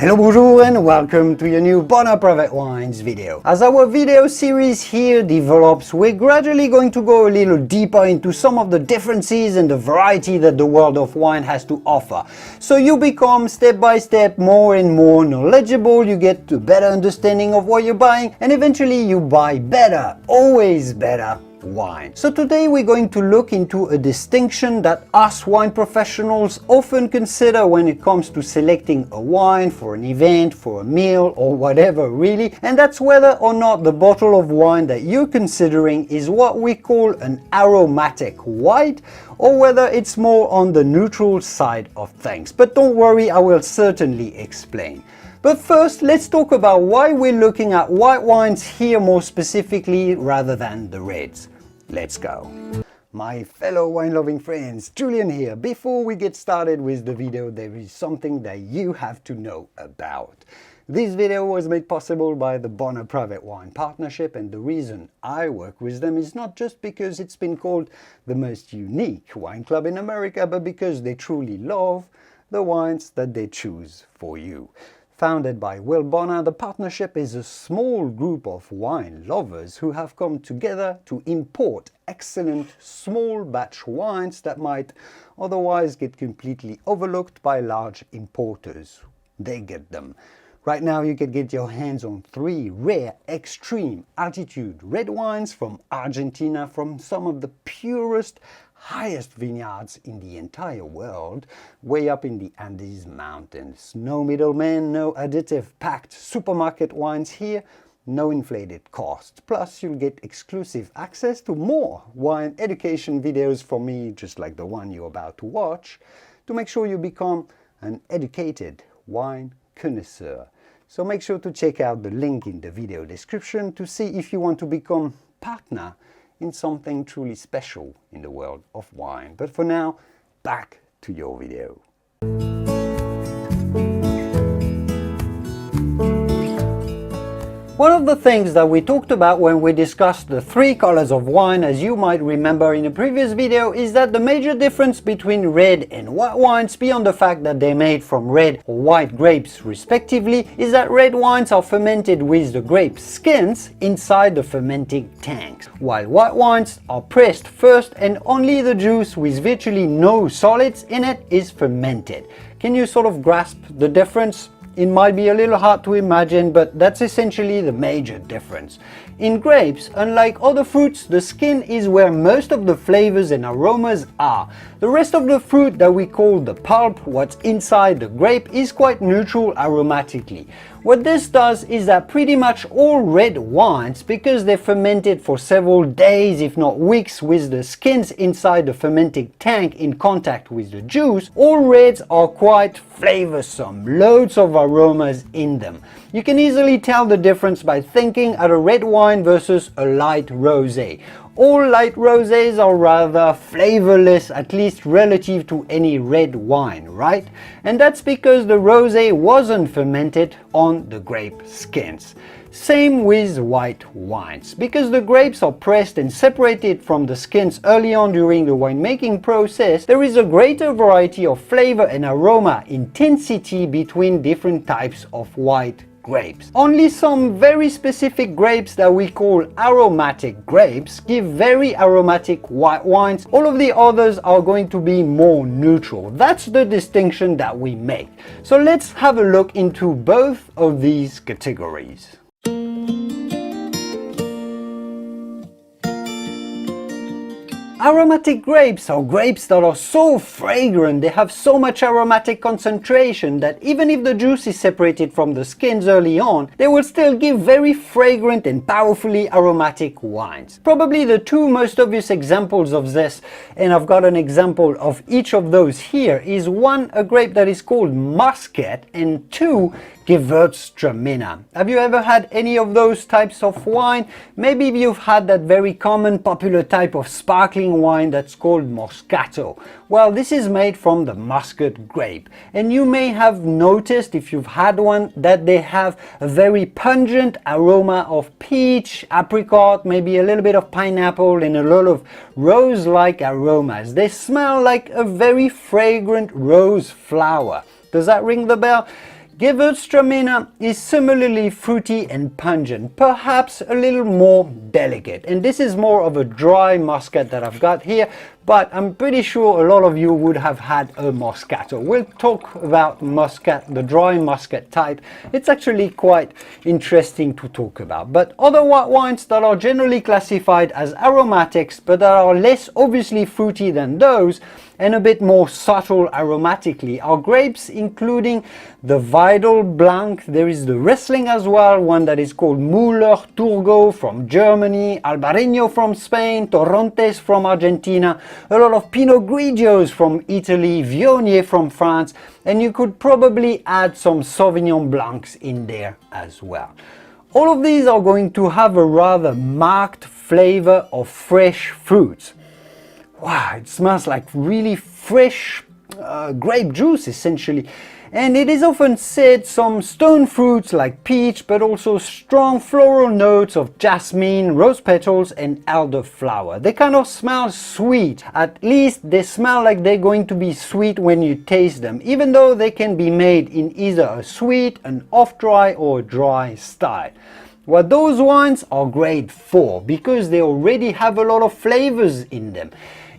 Hello, bonjour, and welcome to your new Bonheur Private Wines video. As our video series here develops, we're gradually going to go a little deeper into some of the differences and the variety that the world of wine has to offer. So you become step by step more and more knowledgeable, you get a better understanding of what you're buying, and eventually you buy better, always better wine. So today we're going to look into a distinction that us wine professionals often consider when it comes to selecting a wine for an event, for a meal, or whatever really, and that's whether or not the bottle of wine that you're considering is what we call an aromatic white, or whether it's more on the neutral side of things. But don't worry, I will certainly explain. But first, let's talk about why we're looking at white wines here more specifically rather than the reds. Let's go. My fellow wine-loving friends, Julian here. Before we get started with the video, there is something that you have to know about. This video was made possible by the Bonheur Private Wine Partnership, and the reason I work with them is not just because it's been called the most unique wine club in America, but because they truly love the wines that they choose for you. Founded by Will Bonheur, the partnership is a small group of wine lovers who have come together to import excellent small batch wines that might otherwise get completely overlooked by large importers. They get them. Right now you can get your hands on 3 rare extreme altitude red wines from Argentina, from some of the purest, highest vineyards in the entire world, way up in the Andes Mountains. No middlemen, no additive packed supermarket wines here, no inflated costs. Plus you'll get exclusive access to more wine education videos from me, just like the one you're about to watch, to make sure you become an educated wine connoisseur. So make sure to check out the link in the video description to see if you want to become partner in something truly special in the world of wine. But for now, back to your video. One of the things that we talked about when we discussed the 3 colors of wine, as you might remember in a previous video, is that the major difference between red and white wines, beyond the fact that they're made from red or white grapes respectively, is that red wines are fermented with the grape skins inside the fermenting tanks, while white wines are pressed first and only the juice with virtually no solids in it is fermented. Can you sort of grasp the difference? It might be a little hard to imagine, but that's essentially the major difference. In grapes, unlike other fruits, the skin is where most of the flavors and aromas are. The rest of the fruit that we call the pulp, what's inside the grape, is quite neutral aromatically. What this does is that pretty much all red wines, because they're fermented for several days if not weeks with the skins inside the fermenting tank in contact with the juice, all reds are quite flavorsome, loads of aromas in them. You can easily tell the difference by thinking at a red wine versus a light rosé. All light rosés are rather flavorless, at least relative to any red wine, right? And that's because the rosé wasn't fermented on the grape skins. Same with white wines. Because the grapes are pressed and separated from the skins early on during the winemaking process, there is a greater variety of flavor and aroma intensity between different types of white grapes. Only some very specific grapes that we call aromatic grapes give very aromatic white wines. All of the others are going to be more neutral. That's the distinction that we make. So let's have a look into both of these categories. Aromatic grapes are grapes that are so fragrant, they have so much aromatic concentration that even if the juice is separated from the skins early on, they will still give very fragrant and powerfully aromatic wines. Probably the 2 most obvious examples of this, and I've got an example of each of those here, is 1, a grape that is called Muscat, and 2, Gewürztraminer. Have you ever had any of those types of wine? Maybe you've had that very common popular type of sparkling wine that's called Moscato. Well, this is made from the Muscat grape, and you may have noticed if you've had one that they have a very pungent aroma of peach, apricot, maybe a little bit of pineapple, and a lot of rose-like aromas. They smell like a very fragrant rose flower. Does that ring the bell? Gewürztraminer is similarly fruity and pungent, perhaps a little more delicate. And this is more of a dry muscat that I've got here, but I'm pretty sure a lot of you would have had a Moscato. We'll talk about Muscat, the dry Muscat type. It's actually quite interesting to talk about. But other white wines that are generally classified as aromatics, but that are less obviously fruity than those, and a bit more subtle aromatically, are grapes including the Vidal Blanc. There is the Riesling as well, one that is called Müller Turgau from Germany, Albarino from Spain, Torrontés from Argentina, a lot of Pinot Grigios from Italy, Viognier from France, and you could probably add some Sauvignon Blancs in there as well. All of these are going to have a rather marked flavor of fresh fruits. Wow, it smells like really fresh grape juice essentially. And it is often said some stone fruits like peach, but also strong floral notes of jasmine, rose petals and elderflower. They kind of smell sweet. At least they smell like they're going to be sweet when you taste them, even though they can be made in either a sweet, an off-dry or a dry style. Well, those wines are great for because they already have a lot of flavors in them,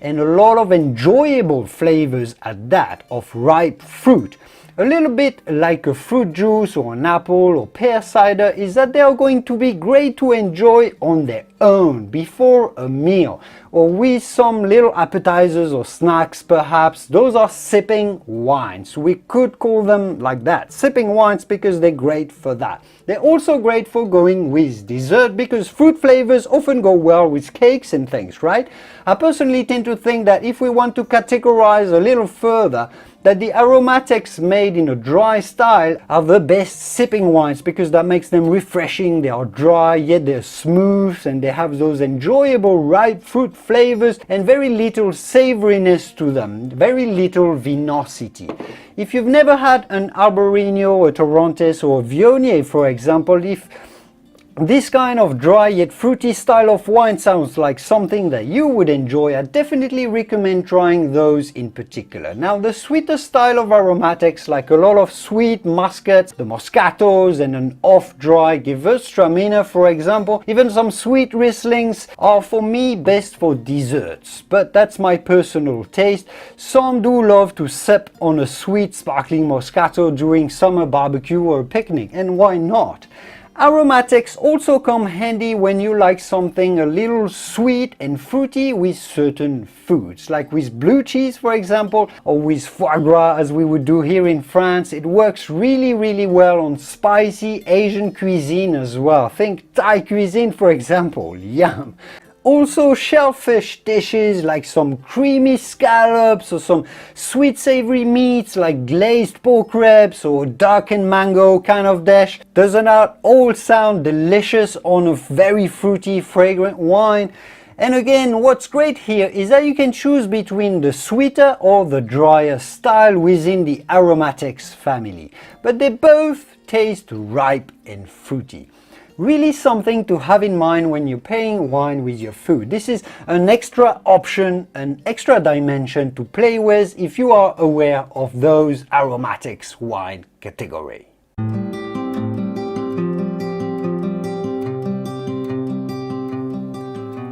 and a lot of enjoyable flavors at that, of ripe fruit. A little bit like a fruit juice or an apple or pear cider is that they are going to be great to enjoy on their own before a meal, or with some little appetizers or snacks perhaps. Those are sipping wines. We could call them like that, sipping wines, because they're great for that. They're also great for going with dessert because fruit flavors often go well with cakes and things, right? I personally tend to think that if we want to categorize a little further, that the aromatics made in a dry style are the best sipping wines because that makes them refreshing. They are dry, yet they're smooth, and they have those enjoyable ripe fruit flavors and very little savoriness to them, very little vinosity. If you've never had an Albarino, a Torrontés or a Viognier, for example, if this kind of dry yet fruity style of wine sounds like something that you would enjoy, I definitely recommend trying those in particular. Now, the sweeter style of aromatics, like a lot of sweet muscats, the Moscatos and an off-dry Gewürztraminer for example, even some sweet Rieslings, are for me best for desserts. But that's my personal taste. Some do love to sip on a sweet sparkling Moscato during summer barbecue or a picnic, and why not? Aromatics also come handy when you like something a little sweet and fruity with certain foods, like with blue cheese for example, or with foie gras as we would do here in France. It works really well on spicy Asian cuisine as well. Think Thai cuisine for example, yum! Also shellfish dishes like some creamy scallops or some sweet savory meats like glazed pork ribs or duck and mango kind of dish. Doesn't that all sound delicious on a very fruity, fragrant wine? And again, what's great here is that you can choose between the sweeter or the drier style within the aromatics family, but they both taste ripe and fruity. Really something to have in mind when you're pairing wine with your food. This is an extra option, an extra dimension to play with if you are aware of those aromatics wine category.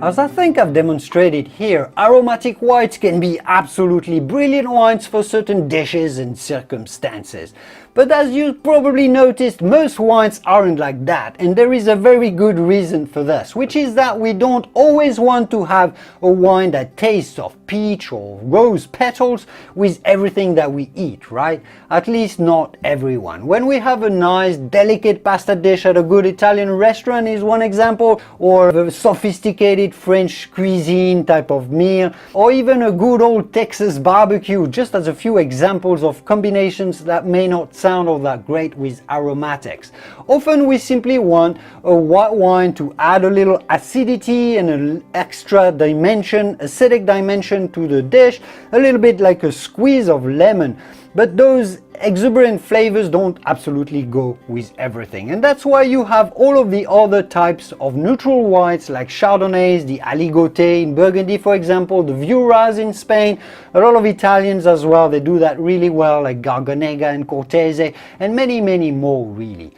As I think I've demonstrated here, aromatic whites can be absolutely brilliant wines for certain dishes and circumstances. But as you probably noticed, most wines aren't like that, and there is a very good reason for this, which is that we don't always want to have a wine that tastes of peach or rose petals with everything that we eat, right? At least not everyone. When we have a nice delicate pasta dish at a good Italian restaurant is one example, or a sophisticated French cuisine type of meal, or even a good old Texas barbecue, just as a few examples of combinations that may not sound all that great with aromatics. Often we simply want a white wine to add a little acidity and an extra dimension, acidic dimension to the dish, a little bit like a squeeze of lemon. But those exuberant flavors don't absolutely go with everything, and that's why you have all of the other types of neutral whites like Chardonnays, the Aligoté in Burgundy for example, the Viuras in Spain, a lot of Italians as well, they do that really well, like Garganega and Cortese, and many more really.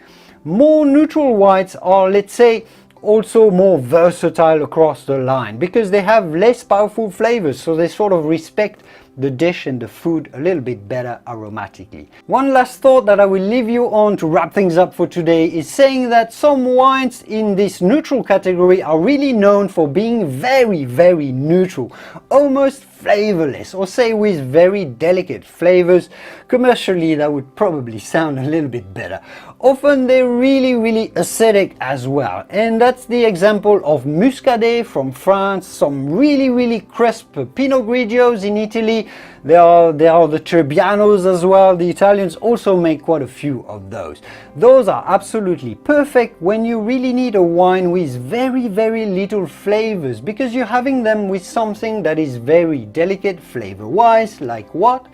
More neutral whites are, let's say, also more versatile across the line because they have less powerful flavors, so they sort of respect the dish and the food a little bit better aromatically. One last thought that I will leave you on to wrap things up for today is saying that some wines in this neutral category are really known for being very neutral, almost flavorless, or say with very delicate flavors. Commercially that would probably sound a little bit better. Often they're really acidic as well, and that's the example of Muscadet from France, some really crisp Pinot Grigios in Italy. There are the Trebbianos as well. The Italians also make quite a few of those. Those are absolutely perfect when you really need a wine with very little flavors, because you're having them with something that is very delicate flavor wise, like what?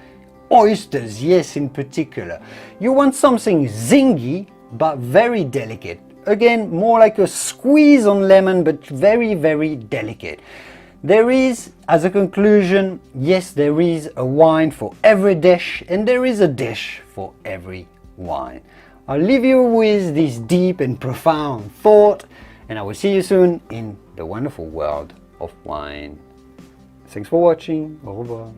Oysters, yes, in particular. You want something zingy but very delicate. Again, more like a squeeze on lemon, but very delicate. There is, as a conclusion, yes, there is a wine for every dish, and there is a dish for every wine. I'll leave you with this deep and profound thought, and I will see you soon in the wonderful world of wine. Thanks for watching. Au revoir.